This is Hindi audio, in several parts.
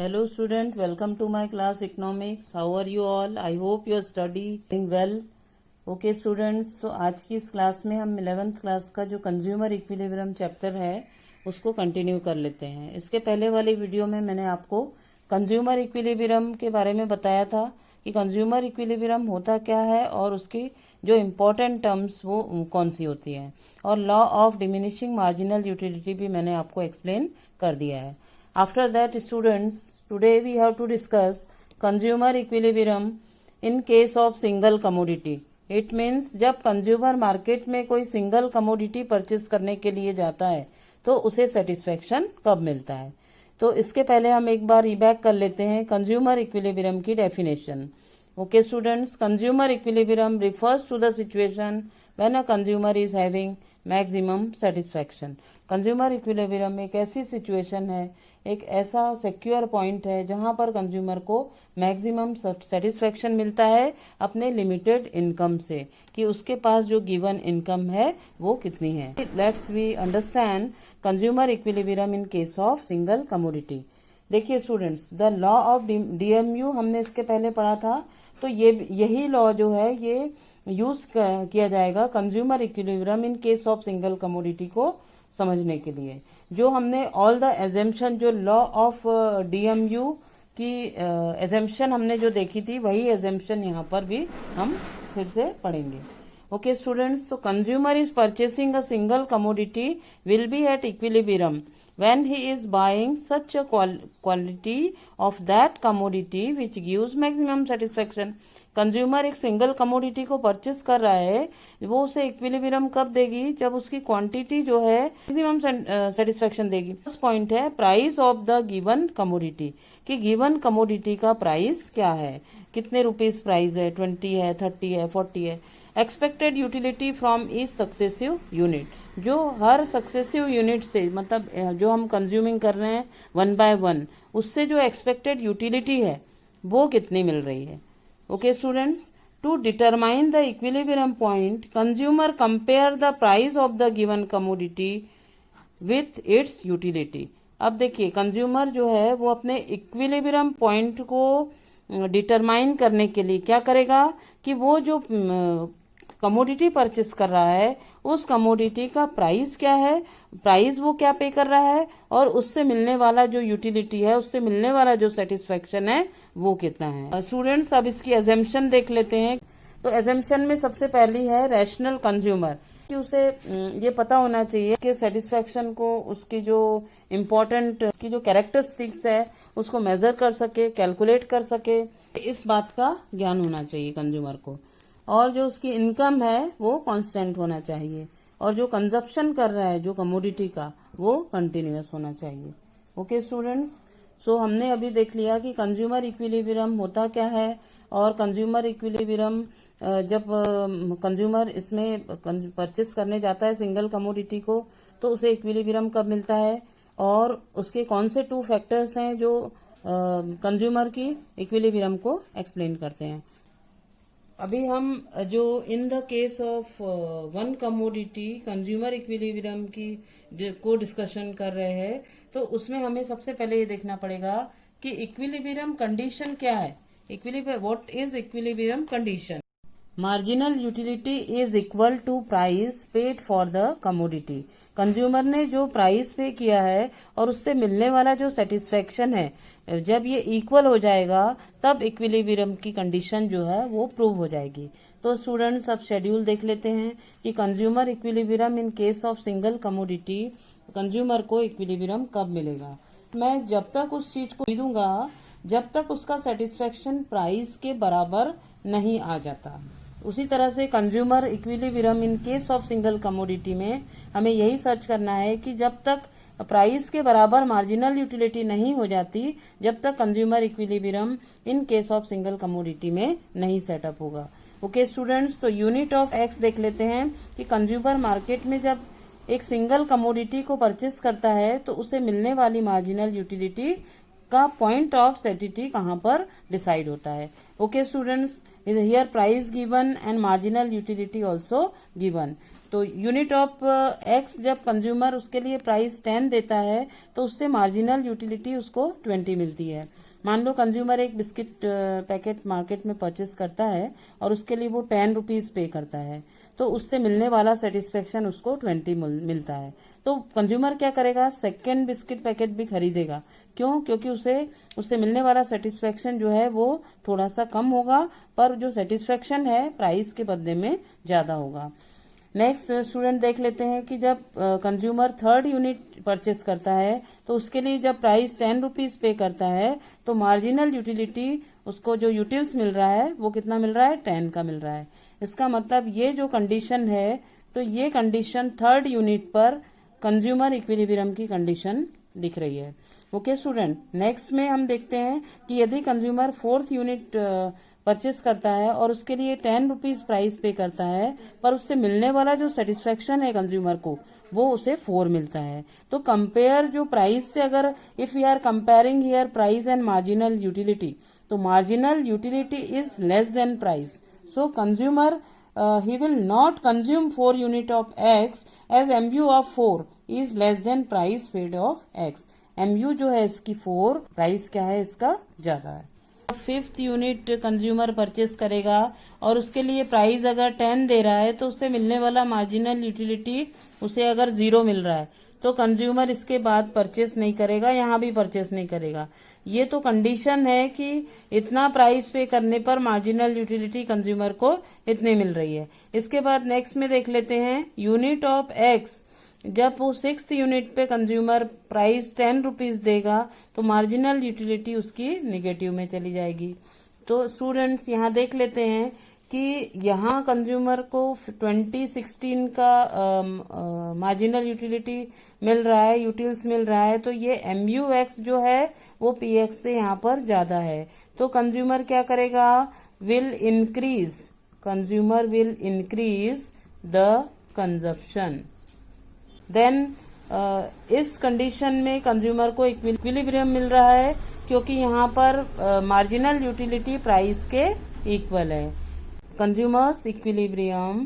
Hello student, welcome to my class economics. How are you all? I hope you are studying well. Okay students, तो आज की इस क्लास में हम 11th क्लास का जो कंज्यूमर इक्विलिब्रियम चैप्टर है उसको कंटिन्यू कर लेते हैं। इसके पहले वाली वीडियो में मैंने आपको कंज्यूमर इक्विलिब्रियम के बारे में बताया था कि कंज्यूमर इक्विलिब्रियम होता क्या है और उसकी जो इम्पोर्टेंट टर्म्स वो कौन सी होती हैं, और law of diminishing marginal utility भी मैंने आपको एक्सप्लेन कर दिया है। After that students, today we have to discuss consumer equilibrium in case of single commodity. It means जब कंज्यूमर मार्केट में कोई सिंगल कमोडिटी परचेज करने के लिए जाता है तो उसे सेटिस्फेक्शन कब मिलता है। तो इसके पहले हम एक बार रिबैक कर लेते हैं कंज्यूमर इक्विलिब्रियम की definition. Okay students, consumer equilibrium refers to the situation when a consumer is having maximum satisfaction. Consumer equilibrium एक ऐसी सिचुएशन है, एक ऐसा सिक्योर पॉइंट है जहां पर कंज्यूमर को मैक्सिमम सेटिस्फेक्शन मिलता है अपने लिमिटेड इनकम से, कि उसके पास जो गिवन इनकम है वो कितनी है। Let's we understand consumer equilibrium in case of single commodity. देखिए students, the law of DMU हमने इसके पहले पढ़ा था, तो यही लॉ जो है ये यूज किया जाएगा consumer equilibrium in case of single commodity को समझने के लिए। जो हमने ऑल द एजम्पशन, जो लॉ ऑफ डीएमयू की एजम्पशन हमने जो देखी थी, वही एजम्पशन यहाँ पर भी हम फिर से पढ़ेंगे। ओके स्टूडेंट्स, तो consumer is purchasing a single commodity will be at equilibrium when he is buying such a quality of that commodity which gives maximum satisfaction। Consumer एक सिंगल कमोडिटी को परचेस कर रहा है, वो उसे इक्विलिब्रियम कब देगी, जब उसकी क्वांटिटी जो है मैक्सिमम सेटिस्फेक्शन देगी। फर्स्ट पॉइंट है price of the given commodity, कि गिवन कमोडिटी का प्राइस क्या है, कितने रुपीज प्राइस है, 20 है, 30 है, 40 है। Expected utility from each successive unit, जो हर सक्सेसिव यूनिट से, मतलब जो हम कंज्यूमिंग कर रहे हैं 1 by 1, उससे जो एक्सपेक्टेड यूटिलिटी है वो कितनी मिल रही है। Okay students, to determine the equilibrium point consumer compare the price of the given commodity with its utility. अब देखिए, कंज्यूमर जो है वो अपने इक्विलिब्रियम पॉइंट को डिटरमाइन करने के लिए क्या करेगा कि वो जो कमोडिटी परचेस कर रहा है उस कमोडिटी का प्राइस क्या है, प्राइस वो क्या पे कर रहा है, और उससे मिलने वाला जो यूटिलिटी है, उससे मिलने वाला जो सेटिस्फेक्शन है वो कितना है। स्टूडेंट्स, अब इसकी एजम्पशन देख लेते हैं। तो एजम्पशन में सबसे पहली है रैशनल कंज्यूमर, कि उसे ये पता होना चाहिए कि सेटिस्फेक्शन को, उसकी जो इम्पोर्टेंट की जो कैरेक्टरिस्टिक्स है उसको मेजर कर सके, कैलकुलेट कर सके, इस बात का ज्ञान होना चाहिए कंज्यूमर को। और जो उसकी इनकम है वो कांस्टेंट होना चाहिए, और जो कंजप्शन कर रहा है जो कमोडिटी का वो कंटिन्यूअस होना चाहिए। ओके स्टूडेंट्स, सो हमने अभी देख लिया कि कंज्यूमर इक्विलिब्रियम होता क्या है, और कंज्यूमर इक्विलिब्रियम जब कंज्यूमर इसमें परचेस करने जाता है सिंगल कमोडिटी को, तो उसे इक्विलिब्रियम कब मिलता है, और उसके कौन से 2 फैक्टर्स हैं जो कंज्यूमर की इक्विलिब्रियम को एक्सप्लेन करते हैं। अभी हम जो in the case of one commodity consumer equilibrium की को डिस्कशन कर रहे हैं, तो उसमें हमें सबसे पहले ये देखना पड़ेगा कि इक्विलिब्रियम कंडीशन क्या है। What is equilibrium condition. Marginal utility is equal to price paid for the commodity. Consumer ने जो प्राइस पे किया है और उससे मिलने वाला जो सेटिस्फेक्शन है, जब ये इक्वल हो जाएगा तब इक्विलिब्रियम की कंडीशन जो है वो प्रूव हो जाएगी। तो स्टूडेंट्स, अब शेड्यूल देख लेते हैं कि consumer equilibrium in case of single commodity, consumer को इक्विलिब्रियम कब मिलेगा। मैं जब तक उस चीज को खरीदूंगा जब तक उसका सेटिस्फेक्शन प्राइस के बराबर नहीं आ जाता। उसी तरह से consumer equilibrium in case of single commodity में हमें यही सर्च करना है कि जब तक प्राइस के बराबर मार्जिनल यूटिलिटी नहीं हो जाती, जब तक consumer equilibrium in case of single commodity में नहीं सेटअप होगा। ओके स्टूडेंट्स, तो यूनिट ऑफ एक्स देख लेते हैं कि कंज्यूमर मार्केट में जब एक सिंगल कमोडिटी को परचेस करता है तो उसे मिलने वाली मार्जिनल यूटिलिटी का पॉइंट ऑफ सेटिटी कहाँ पर डिसाइड होता है। Okay students, here price given and marginal utility also given. तो यूनिट ऑफ एक्स जब कंज्यूमर उसके लिए प्राइस 10 देता है तो उससे मार्जिनल यूटिलिटी उसको 20 मिलती है। मान लो कंज्यूमर एक बिस्किट पैकेट मार्केट में परचेस करता है और उसके लिए वो 10 रुपीज पे करता है, तो उससे मिलने वाला सेटिस्फेक्शन उसको 20 मिलता है। तो कंज्यूमर क्या करेगा, सेकेंड बिस्किट पैकेट भी खरीदेगा। क्यों? क्योंकि उससे मिलने वाला सेटिस्फेक्शन जो है वो थोड़ा सा कम होगा, पर जो सेटिस्फेक्शन है प्राइस के बदले में ज्यादा होगा। नेक्स्ट स्टूडेंट देख लेते हैं कि जब कंज्यूमर थर्ड यूनिट परचेस करता है तो उसके लिए जब प्राइस 10 रुपीज पे करता है तो मार्जिनल यूटिलिटी उसको जो यूटिल्स मिल रहा है वो कितना मिल रहा है, 10 का मिल रहा है। इसका मतलब ये जो कंडीशन है तो ये कंडीशन थर्ड यूनिट पर कंज्यूमर इक्विलिब्रियम की कंडीशन दिख रही है। ओके स्टूडेंट, नेक्स्ट में हम देखते हैं कि यदि कंज्यूमर फोर्थ यूनिट परचेस करता है और उसके लिए 10 रुपीज प्राइस पे करता है, पर उससे मिलने वाला जो सेटिस्फेक्शन है कंज्यूमर को वो उसे 4 मिलता है। तो कंपेयर जो प्राइस से, अगर if we are comparing here price and marginal utility, तो marginal utility is less than price. So consumer he will not consume 4 unit of x as MU of 4 is less than price paid of x। MU जो है इसकी 4, प्राइस क्या है इसका ज्यादा है। फिफ्थ यूनिट कंज्यूमर परचेस करेगा और उसके लिए प्राइस अगर 10 दे रहा है तो उससे मिलने वाला मार्जिनल यूटिलिटी उसे अगर 0 मिल रहा है तो कंज्यूमर इसके बाद परचेस नहीं करेगा, यहाँ भी परचेस नहीं करेगा। ये तो कंडीशन है कि इतना प्राइस पे करने पर मार्जिनल यूटिलिटी कंज्यूमर को इतने मिल रही है। इसके बाद नेक्स्ट में देख लेते हैं यूनिट ऑफ एक्स, जब वो 6th यूनिट पे कंज्यूमर प्राइस 10 रुपीज देगा तो मार्जिनल यूटिलिटी उसकी निगेटिव में चली जाएगी। तो स्टूडेंट्स यहाँ देख लेते हैं कि यहाँ कंज्यूमर को 2016 का मार्जिनल यूटिलिटी मिल रहा है, यूटिल्स मिल रहा है, तो ये MUX जो है वो PX से यहाँ पर ज्यादा है। तो कंज्यूमर क्या करेगा, consumer will increase the consumption. Then इस कंडीशन में कंज्यूमर को इक्विलिब्रियम मिल रहा है क्योंकि यहाँ पर मार्जिनल यूटिलिटी प्राइस के इक्वल है। Consumers equilibrium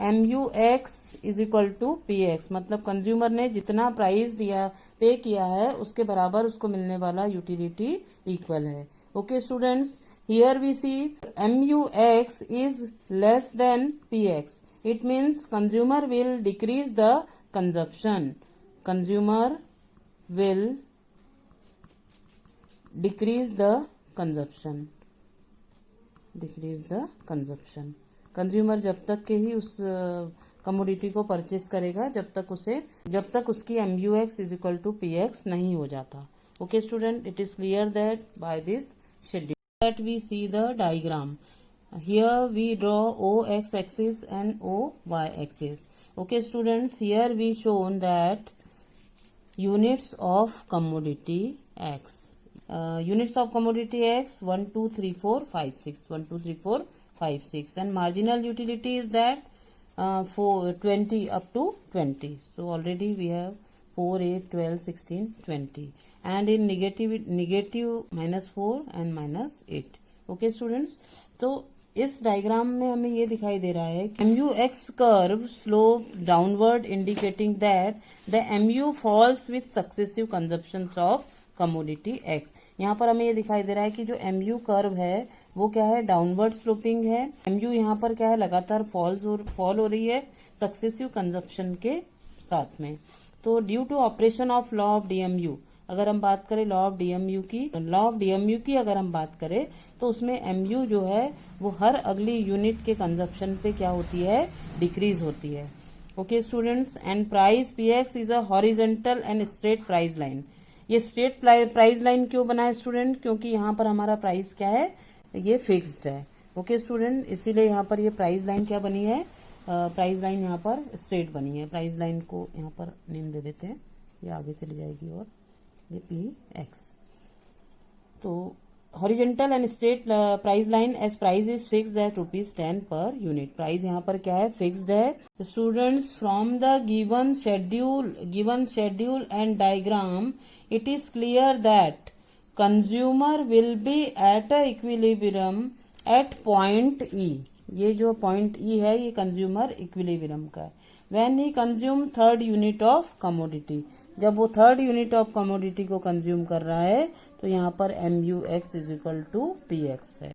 MUX is equal to PX, मतलब कंज्यूमर ने जितना प्राइस पे किया है उसके बराबर उसको मिलने वाला यूटिलिटी इक्वल है। Okay students, here we see MUX is less than PX। It means consumer will decrease the consumption. Consumer will decrease the consumption. Decrease the consumption. Consumer जब तक के ही उस कमोडिटी को परचेस करेगा जब तक उसकी MUX is equal to PX नहीं हो जाता। Okay student, it is clear that by this schedule that we see the diagram. Here we draw OX axis and OY axis. Okay students, here we shown that units of commodity X. Units of commodity X 1, 2, 3, 4, 5, 6. 1, 2, 3, 4, 5, 6. And marginal utility is that 20 up to 20. So already we have 4, 8, 12, 16, 20. And in negative -4 and -8. Okay students, तो इस डायग्राम में हमें ये दिखाई दे रहा है कि MUX curve slope downward indicating that the MU falls with successive consumptions of commodity X। यहाँ पर हमें ये दिखाई दे रहा है कि जो MU कर्व है वो क्या है, डाउनवर्ड स्लोपिंग है। MU यहाँ पर क्या है, लगातार फॉल हो रही है सक्सेसिव कंजप्शन के साथ में। तो due to operation of law of DMU, अगर हम बात करें लॉ ऑफ DMU की अगर हम बात करें तो उसमें MU जो है वो हर अगली यूनिट के कंजप्शन पे क्या होती है, डिक्रीज होती है। Okay students, and price PX is a horizontal and straight price line. ये स्ट्रेट प्राइस लाइन क्यों बना है स्टूडेंट, क्योंकि यहाँ पर हमारा प्राइस क्या है, ये फिक्स्ड है। ओके स्टूडेंट, इसीलिए यहाँ पर ये प्राइस लाइन क्या बनी है, प्राइस लाइन यहाँ पर स्ट्रेट बनी है। प्राइस लाइन को यहाँ पर नेम दे देते हैं, ये आगे चली जाएगी और ये PX। तो horizontal and straight price line as price is fixed at ₹10 per unit. Price यहाँ पर क्या है, फिक्स्ड है। Students, from the given schedule and diagram it is clear that consumer will be at a equilibrium at point E। ये जो पॉइंट ई है ये कंज्यूमर इक्विलिब्रियम का है। When he consume third unit of commodity, जब वो थर्ड यूनिट ऑफ कमोडिटी को कंज्यूम कर रहा है तो यहाँ पर MUX = PX है।